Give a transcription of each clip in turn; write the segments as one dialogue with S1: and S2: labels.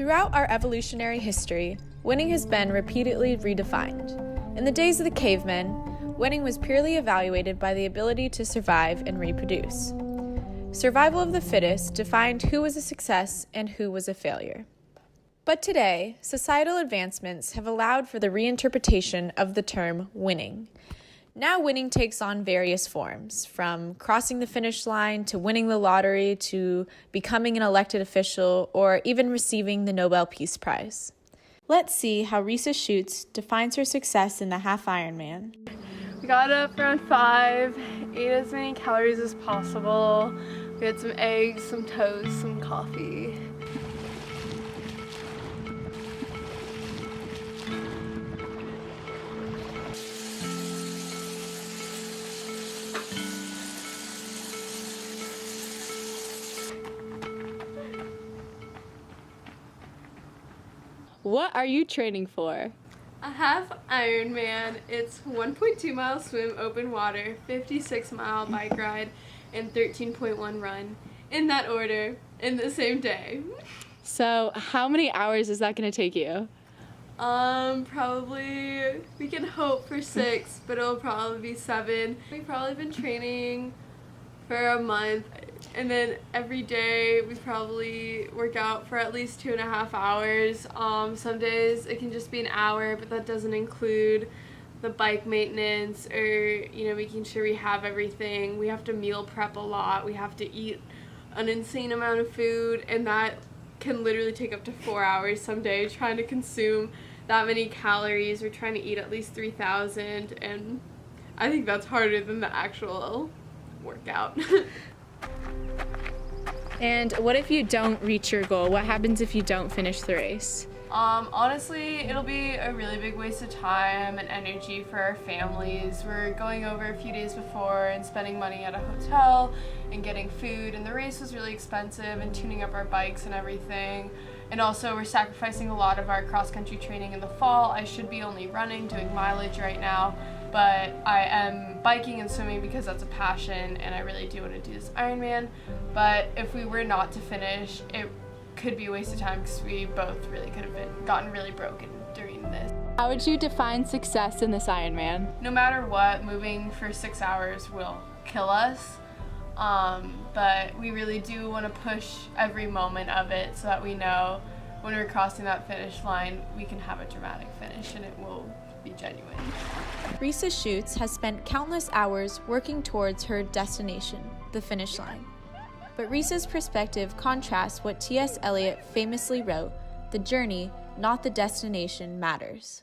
S1: Throughout our evolutionary history, winning has been repeatedly redefined. In the days of the cavemen, winning was purely evaluated by the ability to survive and reproduce. Survival of the fittest defined who was a success and who was a failure. But today, societal advancements have allowed for the reinterpretation of the term winning. Now winning takes on various forms, from crossing the finish line to winning the lottery to becoming an elected official or even receiving the Nobel Peace Prize. Let's see how Risa Schutz defines her success in the half Ironman.
S2: We got up around 5, ate as many calories as possible. We had some eggs, some toast, some coffee.
S3: What are you training for?
S2: A half Ironman. It's 1.2 mile swim, open water, 56-mile bike ride, and 13.1 run. In that order, in the same day.
S3: So how many hours is that going to take you?
S2: Probably, we can hope for 6, but it'll probably be 7. We've probably been training for a month, and then every day we probably work out for at least 2.5 hours. Some days it can just be an hour, but that doesn't include the bike maintenance or, making sure we have everything. We have to meal prep a lot. We have to eat an insane amount of food, and that can literally take up to 4 hours some days trying to consume that many calories. We're trying to eat at least 3,000, and I think that's harder than the actual workout.
S3: And what if you don't reach your goal? What happens if you don't finish the race?
S2: Honestly, it'll be a really big waste of time and energy for our families. We're going over a few days before and spending money at a hotel and getting food, and the race was really expensive and tuning up our bikes and everything. And also we're sacrificing a lot of our cross-country training in the fall. I should be only running, doing mileage right now, but I am biking and swimming because that's a passion and I really do want to do this Ironman. But if we were not to finish, it could be a waste of time because we both really could have gotten really broken during this.
S3: How would you define success in this Ironman?
S2: No matter what, moving for 6 hours will kill us, but we really do want to push every moment of it so that we know when we're crossing that finish line, we can have a dramatic finish and it will be genuine.
S1: Risa Schutz has spent countless hours working towards her destination, the finish line. But Risa's perspective contrasts what T.S. Eliot famously wrote, "The journey, not the destination, matters."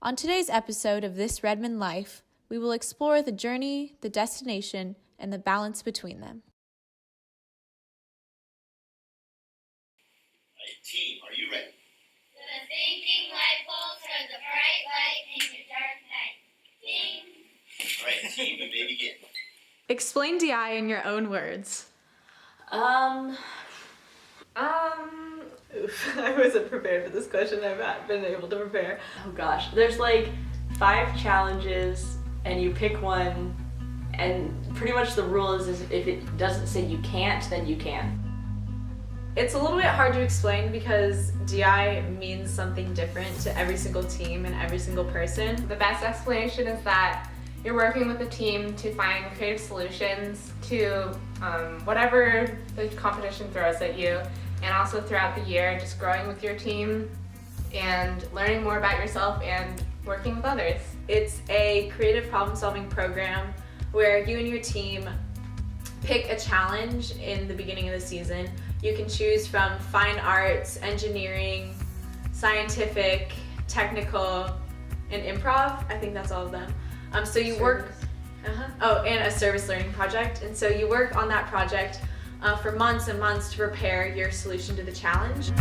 S1: On today's episode of This Redmond Life, we will explore the journey, the destination, and the balance between them.
S4: Team, are you ready?
S5: The thinking light bulbs are the bright light in your dark night. Ding!
S4: All right, team, you may begin.
S1: Explain DI in your own words.
S6: Oof, I wasn't prepared for this question. I've not been able to prepare. Oh gosh, there's like 5 challenges and you pick one, and pretty much the rule is if it doesn't say you can't, then you can. It's a little bit hard to explain because DI means something different to every single team and every single person.
S7: The best explanation is that you're working with a team to find creative solutions to whatever the competition throws at you, and also throughout the year just growing with your team and learning more about yourself and working with others.
S6: It's a creative problem-solving program where you and your team pick a challenge in the beginning of the season. You can choose from fine arts, engineering, scientific, technical, and improv. I think that's all of them. So you work, and a service learning project. And so you work on that project for months and months to prepare your solution to the challenge.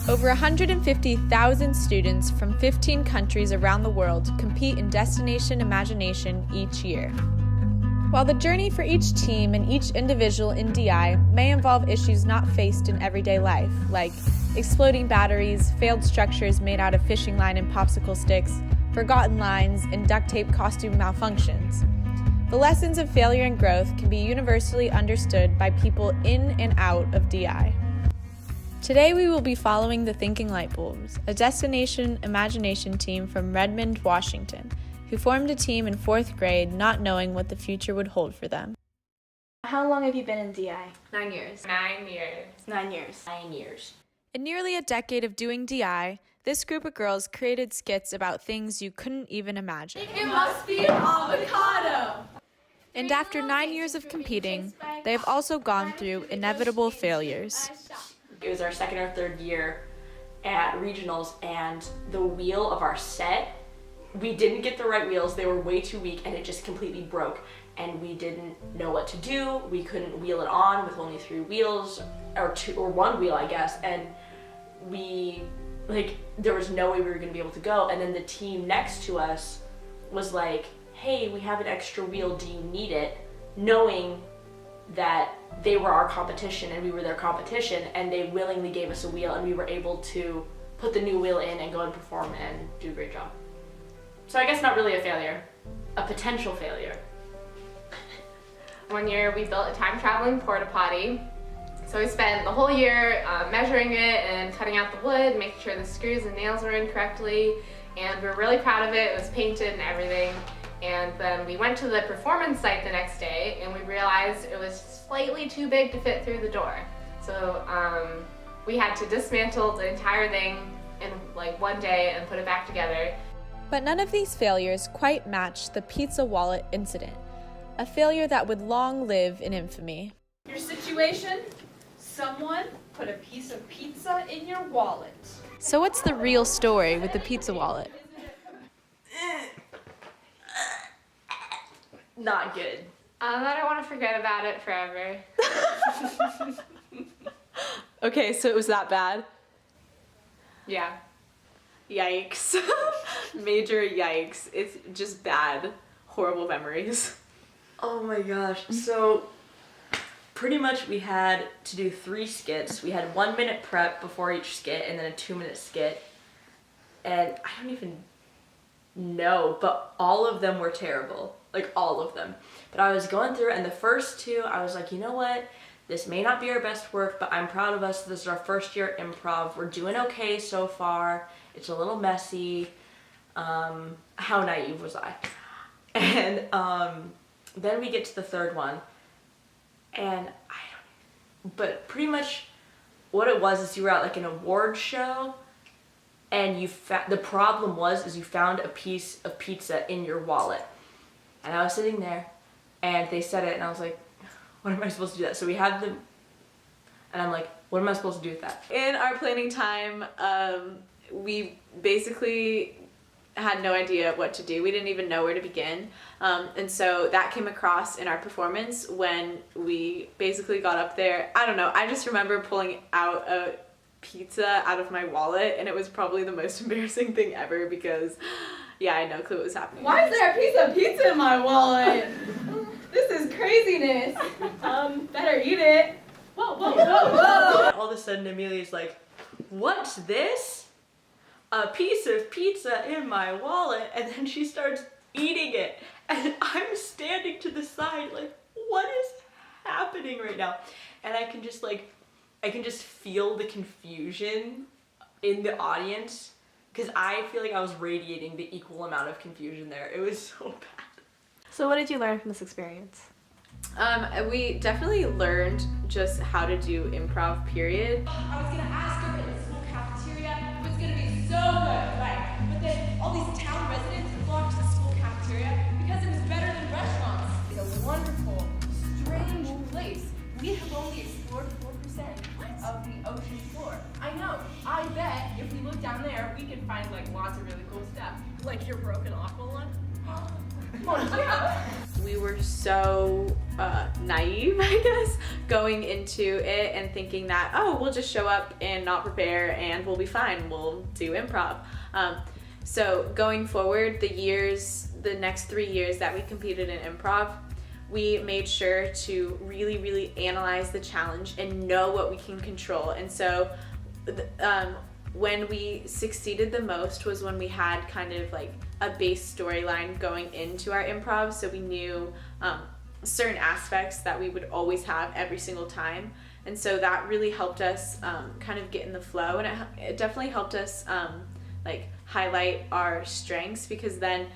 S1: Over 150,000 students from 15 countries around the world compete in Destination Imagination each year. While the journey for each team and each individual in DI may involve issues not faced in everyday life, like exploding batteries, failed structures made out of fishing line and popsicle sticks, forgotten lines, and duct tape costume malfunctions, the lessons of failure and growth can be universally understood by people in and out of DI. Today we will be following the Thinking Lightbulbs, a destination imagination team from Redmond, Washington, who formed a team in 4th grade not knowing what the future would hold for them.
S8: How long have you been in DI?
S6: 9 years.
S7: 9 years.
S8: 9 years.
S4: 9 years.
S1: In nearly a decade of doing DI, this group of girls created skits about things you couldn't even imagine.
S2: It must be an avocado.
S1: And after 9 years of competing, they have also gone through inevitable failures.
S9: It was our 2nd or 3rd year at regionals, and the wheel of our set, we didn't get the right wheels. They were way too weak, and it just completely broke. And we didn't know what to do. We couldn't wheel it on with only 3 wheels, or 1 wheel, I guess. And there was no way we were gonna be able to go. And then the team next to us was like, hey, we have an extra wheel, do you need it? Knowing that they were our competition and we were their competition, and they willingly gave us a wheel, and we were able to put the new wheel in and go and perform and do a great job. So I guess not really a failure, a potential failure.
S7: One year we built a time traveling porta potty. So we spent the whole year measuring it and cutting out the wood, making sure the screws and nails were in correctly, and we were really proud of it. It was painted and everything. And then we went to the performance site the next day, and we realized it was slightly too big to fit through the door. So we had to dismantle the entire thing in like one day and put it back together.
S1: But none of these failures quite matched the pizza wallet incident, a failure that would long live in infamy.
S10: Your situation? Someone put a piece of pizza in your wallet.
S1: So what's the real story with the pizza wallet?
S9: Not good.
S7: I don't want to forget about it forever.
S6: Okay, so it was that bad?
S7: Yeah.
S6: Yikes. Major yikes. It's just bad, horrible memories.
S9: Oh my gosh. So pretty much we had to do 3 skits. We had 1 minute prep before each skit, and then a 2-minute skit. And I don't even know, but all of them were terrible. Like, all of them. But I was going through it, and the first 2, I was like, you know what? This may not be our best work, but I'm proud of us. This is our first year improv. We're doing okay so far. It's a little messy. How naive was I? And then we get to the 3rd one, and but pretty much what it was is you were at like an award show, and the problem was you found a piece of pizza in your wallet. And I was sitting there, and they said it, and I was like, what am I supposed to do that? So we had them, and I'm like, what am I supposed to do with that?
S6: In our planning time, we basically had no idea what to do. We didn't even know where to begin. And so that came across in our performance when we basically got up there. I don't know, I just remember pulling out a pizza out of my wallet, and it was probably the most embarrassing thing ever because, yeah, I had no clue what was happening.
S10: Why is there a piece of pizza in my wallet? This is craziness. Better eat it. Whoa, whoa, whoa, whoa.
S9: All of a sudden Amelia's like, what's this? A piece of pizza in my wallet. And then she starts eating it. And I'm standing to the side like, what is happening right now? And I can just feel the confusion in the audience, because I feel like I was radiating the equal amount of confusion there. It was so bad.
S8: So what did you learn from this experience?
S6: We definitely learned just how to do improv, period.
S10: I was gonna ask her in the school cafeteria if it's gonna be so good, right? But then all these town residents flocked to the school cafeteria because it was better than restaurants. It's a wonderful, strange place. We have only explored 4% of the ocean floor. I know. I bet if we look down there, we can find like lots of really cool stuff. Like your broken aqua one. Oh yeah.
S6: We were so naive, I guess, going into it and thinking that, oh, we'll just show up and not prepare and we'll be fine. We'll do improv. So going forward, the next 3 years that we competed in improv, we made sure to really, really analyze the challenge and know what we can control. And so when we succeeded the most was when we had kind of like a base storyline going into our improv, so we knew certain aspects that we would always have every single time. And so that really helped us kind of get in the flow, and it definitely helped us like highlight our strengths, because then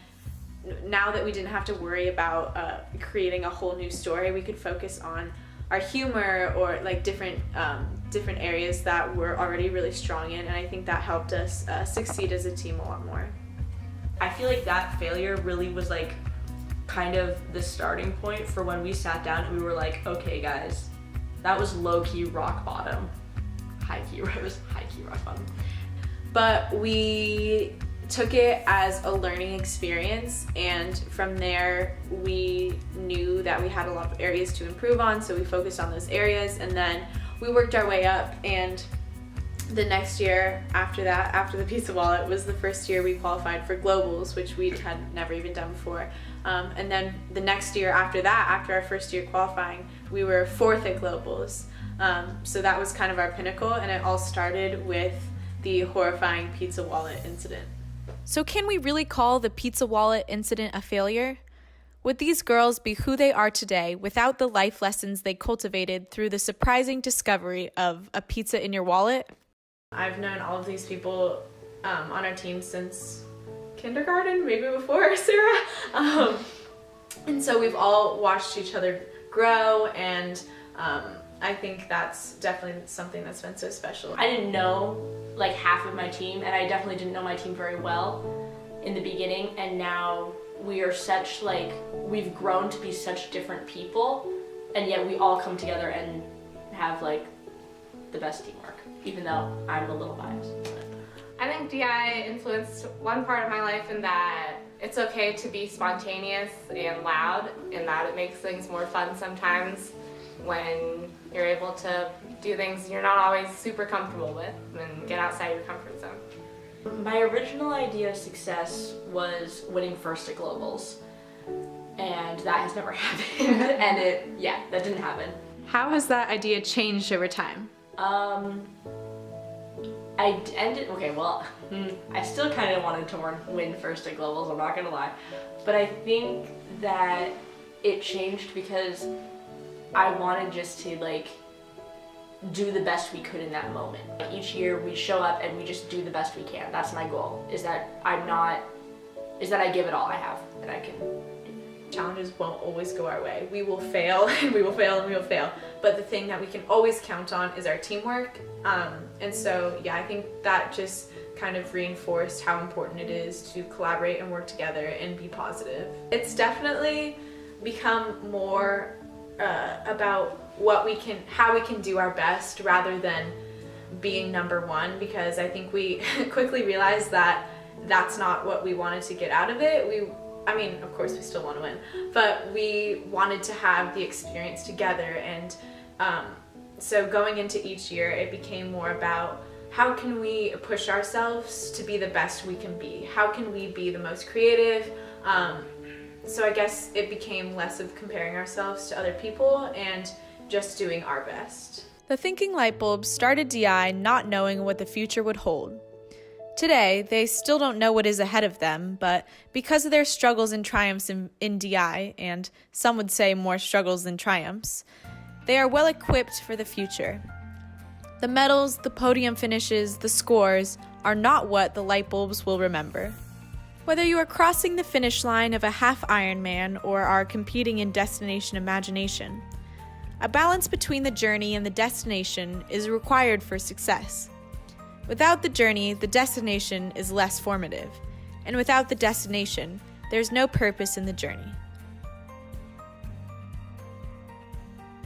S6: now that we didn't have to worry about creating a whole new story, we could focus on our humor or like different areas that we're already really strong in, and I think that helped us succeed as a team a lot more.
S9: I feel like that failure really was like kind of the starting point for when we sat down and we were like, okay guys, that was low-key rock bottom. High-key, it was high-key rock bottom.
S6: But we took it as a learning experience, and from there we knew that we had a lot of areas to improve on, so we focused on those areas, and then we worked our way up. And the next year after that, after the Pizza Wallet, was the first year we qualified for globals, which we had never even done before. And then the next year after that, after our first year qualifying, we were 4th at globals. So that was kind of our pinnacle, and it all started with the horrifying Pizza Wallet incident.
S1: So can we really call the Pizza Wallet incident a failure? Would these girls be who they are today without the life lessons they cultivated through the surprising discovery of a pizza in your wallet?
S6: I've known all of these people on our team since kindergarten, maybe before Sarah. And so we've all watched each other grow, and I think that's definitely something that's been so special.
S9: I didn't know like half of my team, and I definitely didn't know my team very well in the beginning, and now we are such like, we've grown to be such different people, and yet we all come together and have like the best teamwork, even though I'm a little biased.
S7: I think DI influenced one part of my life in that it's okay to be spontaneous and loud, and that it makes things more fun sometimes when you're able to do things you're not always super comfortable with and get outside your comfort zone.
S9: My original idea of success was winning 1st at globals, and that has never happened. And that didn't happen.
S3: How has that idea changed over time?
S9: I still kind of wanted to win 1st at globals, I'm not gonna lie, but I think that it changed because I wanted just to like do the best we could in that moment. Each year we show up and we just do the best we can. That's my goal, is that I give it all I have that I can.
S6: Challenges won't always go our way. We will fail, and we will fail, and we will fail. But the thing that we can always count on is our teamwork. And so, I think that just kind of reinforced how important it is to collaborate and work together and be positive. It's definitely become more about how we can do our best rather than being number one, because I think we quickly realized that that's not what we wanted to get out of it. Of course we still want to win, but we wanted to have the experience together, and so going into each year it became more about how can we push ourselves to be the best we can be? How can we be the most creative? So I guess it became less of comparing ourselves to other people and just doing our best.
S1: The Thinking Lightbulbs started DI not knowing what the future would hold. Today, they still don't know what is ahead of them, but because of their struggles and triumphs in DI, and some would say more struggles than triumphs, they are well equipped for the future. The medals, the podium finishes, the scores are not what the Lightbulbs will remember. Whether you are crossing the finish line of a half Ironman or are competing in Destination Imagination, a balance between the journey and the destination is required for success. Without the journey, the destination is less formative, and without the destination, there's no purpose in the journey.